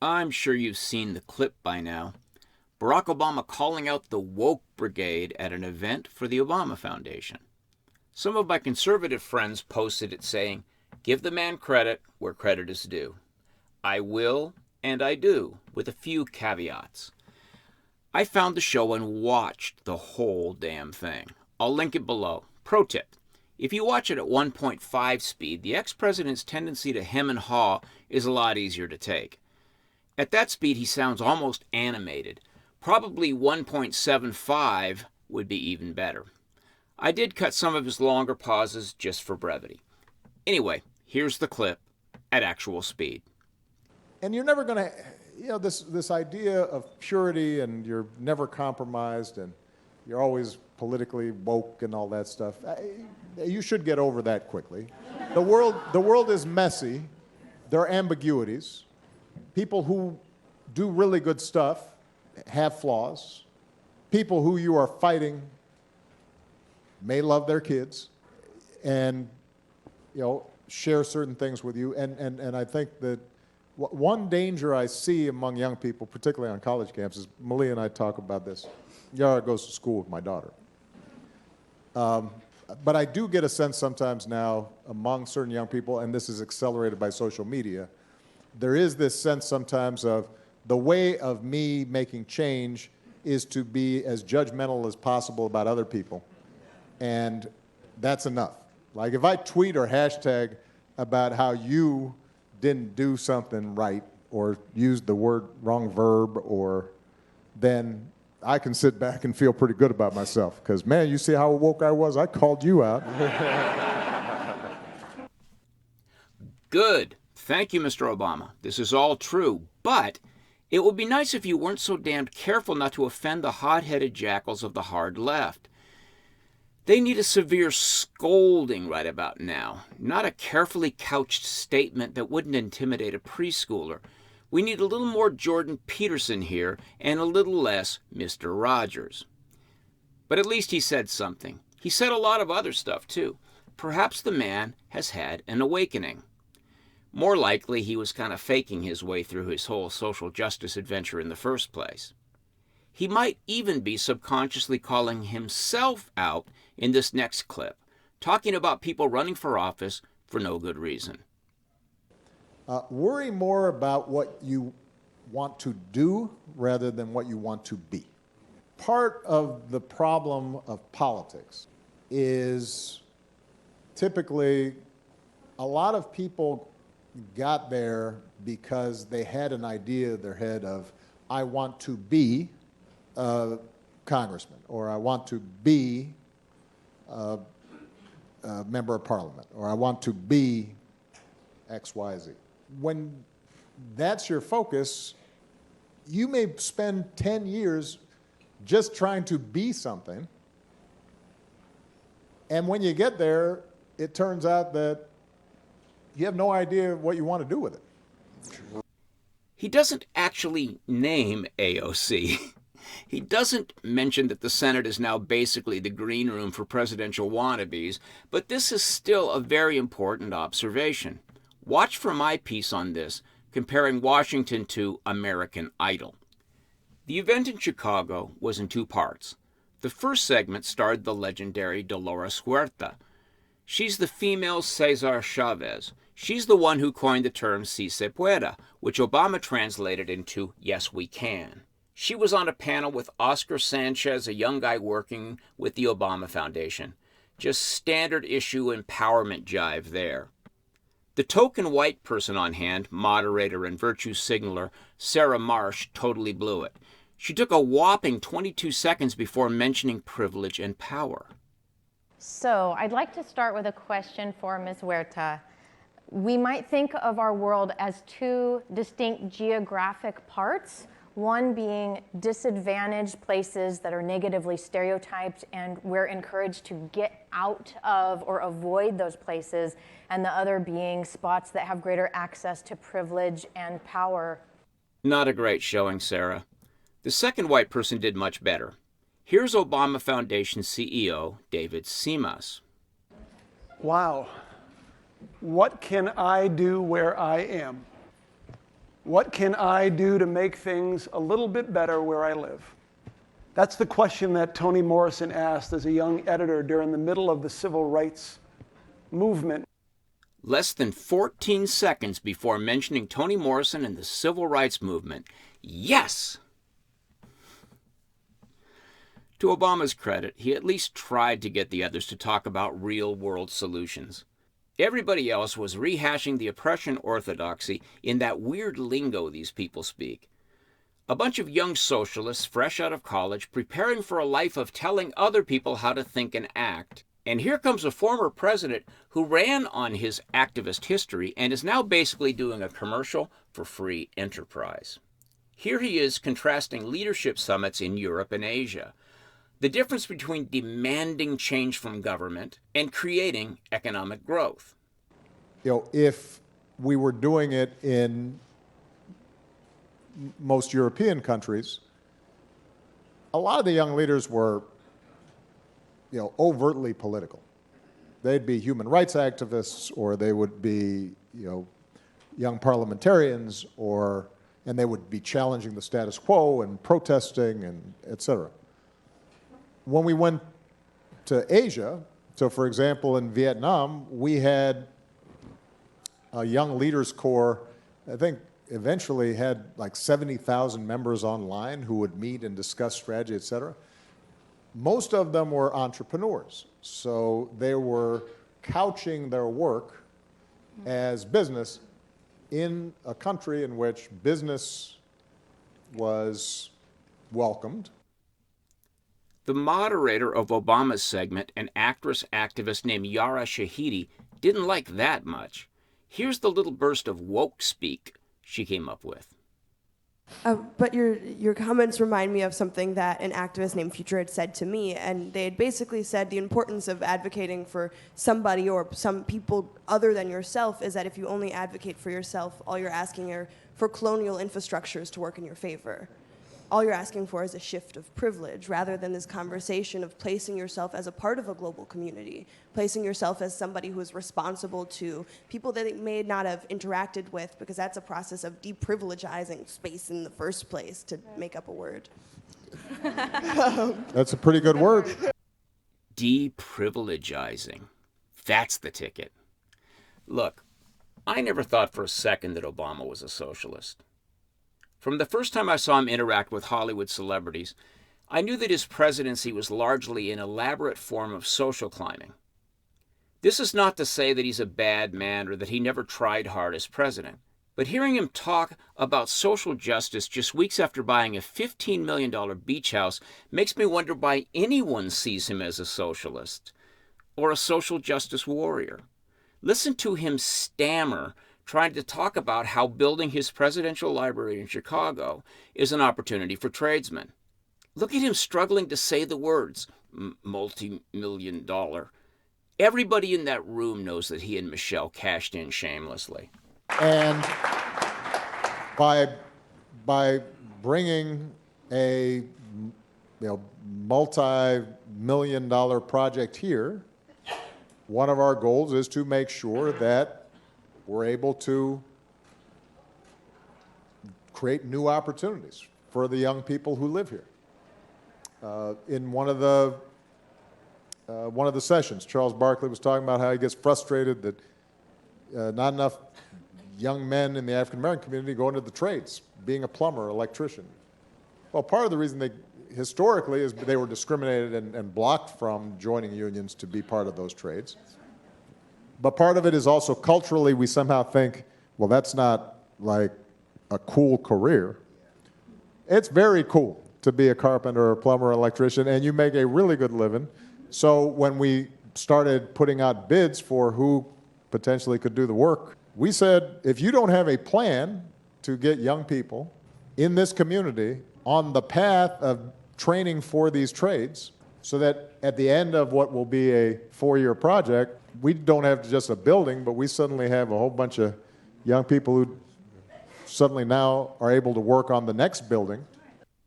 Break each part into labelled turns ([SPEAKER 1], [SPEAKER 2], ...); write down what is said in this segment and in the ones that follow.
[SPEAKER 1] I'm sure you've seen the clip by now. Barack Obama calling out the woke brigade at an event for the Obama Foundation. Some of my conservative friends posted it saying, "Give the man credit where credit is due." I will, and I do, with a few caveats. I found the show and watched the whole damn thing. I'll link it below. Pro tip: if you watch it at 1.5 speed, the ex-president's tendency to hem and haw is a lot easier to take. At that speed, he sounds almost animated. Probably 1.75 would be even better. I did cut some of his longer pauses just for brevity. Anyway, here's the clip at actual speed.
[SPEAKER 2] And you're never going to, this idea of purity and you're never compromised and you're always politically woke and all that stuff. You should get over that quickly. The world is messy. There are ambiguities. People who do really good stuff have flaws. People who you are fighting may love their kids and, share certain things with you. And I think that one danger I see among young people, particularly on college campuses, Malia and I talk about this. Yara goes to school with my daughter. But I do get a sense sometimes now among certain young people, and this is accelerated by social media, there is this sense sometimes of the way of me making change is to be as judgmental as possible about other people. And that's enough. Like if I tweet or hashtag about how you didn't do something right or used the wrong verb, or then I can sit back and feel pretty good about myself because, man, you see how woke I was? I called you out.
[SPEAKER 1] Good. Thank you, Mr. Obama. This is all true, but it would be nice if you weren't so damned careful not to offend the hot-headed jackals of the hard left. They need a severe scolding right about now, not a carefully couched statement that wouldn't intimidate a preschooler. We need a little more Jordan Peterson here and a little less Mr. Rogers. But at least he said something. He said a lot of other stuff, too. Perhaps the man has had an awakening. More likely, he was kind of faking his way through his whole social justice adventure in the first place. He might even be subconsciously calling himself out in this next clip, talking about people running for office for no good reason.
[SPEAKER 2] Worry more about what you want to do rather than what you want to be. Part of the problem of politics is typically a lot of people got there because they had an idea in their head of, I want to be a congressman, or I want to be a member of parliament, or I want to be X, Y, Z. When that's your focus, you may spend 10 years just trying to be something, and when you get there, it turns out that you have no idea what you want to do with it.
[SPEAKER 1] He doesn't actually name AOC. He doesn't mention that the Senate is now basically the green room for presidential wannabes, but this is still a very important observation. Watch for my piece on this, comparing Washington to American Idol. The event in Chicago was in two parts. The first segment starred the legendary Dolores Huerta. She's the female Cesar Chavez. She's the one who coined the term "si se pueda," which Obama translated into "yes, we can." She was on a panel with Oscar Sanchez, a young guy working with the Obama Foundation. Just standard issue empowerment jive there. The token white person on hand, moderator and virtue signaler Sarah Marsh, totally blew it. She took a whopping 22 seconds before mentioning privilege and power.
[SPEAKER 3] So I'd like to start with a question for Ms. Huerta. We might think of our world as two distinct geographic parts, one being disadvantaged places that are negatively stereotyped and we're encouraged to get out of or avoid those places, and the other being spots that have greater access to privilege and power.
[SPEAKER 1] Not a great showing, Sarah. The second white person did much better. Here's Obama Foundation CEO David Simas.
[SPEAKER 4] Wow. What can I do where I am? What can I do to make things a little bit better where I live? That's the question that Toni Morrison asked as a young editor during the middle of the civil rights movement.
[SPEAKER 1] Less than 14 seconds before mentioning Toni Morrison and the civil rights movement. Yes! To Obama's credit, he at least tried to get the others to talk about real-world solutions. Everybody else was rehashing the oppression orthodoxy in that weird lingo these people speak. A bunch of young socialists fresh out of college preparing for a life of telling other people how to think and act. And here comes a former president who ran on his activist history and is now basically doing a commercial for free enterprise. Here he is contrasting leadership summits in Europe and Asia. The difference between demanding change from government and creating economic growth.
[SPEAKER 2] If we were doing it in most European countries, a lot of the young leaders were, overtly political. They'd be human rights activists, or they would be, young parliamentarians, and they would be challenging the status quo and protesting and et cetera. When we went to Asia, so for example, in Vietnam, we had a young leaders corps, I think eventually had like 70,000 members online who would meet and discuss strategy, et cetera. Most of them were entrepreneurs, so they were couching their work as business in a country in which business was welcomed.
[SPEAKER 1] The moderator of Obama's segment, an actress-activist named Yara Shahidi, didn't like that much. Here's the little burst of woke speak she came up with.
[SPEAKER 5] But your comments remind me of something that an activist named Future had said to me, and they had basically said the importance of advocating for somebody or some people other than yourself is that if you only advocate for yourself, all you're asking are for colonial infrastructures to work in your favor. All you're asking for is a shift of privilege rather than this conversation of placing yourself as a part of a global community, placing yourself as somebody who is responsible to people that they may not have interacted with, because that's a process of deprivilegizing space in the first place, to make up a word.
[SPEAKER 2] That's a pretty good word.
[SPEAKER 1] Deprivilegizing. That's the ticket. Look, I never thought for a second that Obama was a socialist. From the first time I saw him interact with Hollywood celebrities, I knew that his presidency was largely an elaborate form of social climbing. This is not to say that he's a bad man or that he never tried hard as president, but hearing him talk about social justice just weeks after buying a $15 million beach house makes me wonder why anyone sees him as a socialist or a social justice warrior. Listen to him stammer trying to talk about how building his presidential library in Chicago is an opportunity for tradesmen. Look at him struggling to say the words, multi-million dollar. Everybody in that room knows that he and Michelle cashed in shamelessly.
[SPEAKER 2] And by bringing a multi-million-dollar project here, one of our goals is to make sure that we're able to create new opportunities for the young people who live here. In one of the sessions, Charles Barkley was talking about how he gets frustrated that not enough young men in the African American community go into the trades, being a plumber, electrician. Well, part of the reason historically is they were discriminated and blocked from joining unions to be part of those trades. But part of it is also culturally, we somehow think, well, that's not like a cool career. It's very cool to be a carpenter, or plumber, or electrician, and you make a really good living. So when we started putting out bids for who potentially could do the work, we said, if you don't have a plan to get young people in this community on the path of training for these trades, so that at the end of what will be a 4-year project, we don't have just a building, but we suddenly have a whole bunch of young people who suddenly now are able to work on the next building.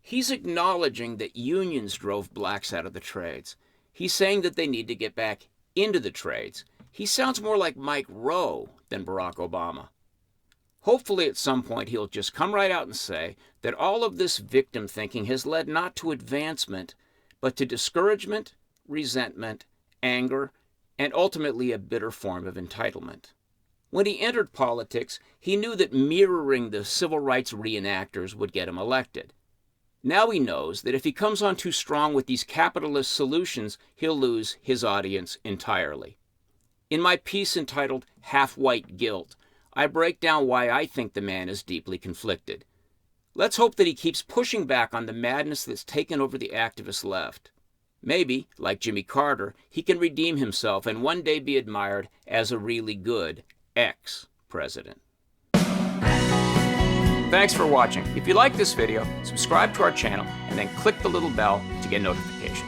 [SPEAKER 1] He's acknowledging that unions drove blacks out of the trades. He's saying that they need to get back into the trades. He sounds more like Mike Rowe than Barack Obama. Hopefully at some point he'll just come right out and say that all of this victim thinking has led not to advancement, but to discouragement, resentment, anger, and ultimately a bitter form of entitlement. When he entered politics, he knew that mirroring the civil rights reenactors would get him elected. Now he knows that if he comes on too strong with these capitalist solutions, he'll lose his audience entirely. In my piece entitled Half-White Guilt, I break down why I think the man is deeply conflicted. Let's hope that he keeps pushing back on the madness that's taken over the activist left. Maybe, like Jimmy Carter, he can redeem himself and one day be admired as a really good ex-president. Thanks for watching. If you like this video, subscribe to our channel and then click the little bell to get notifications.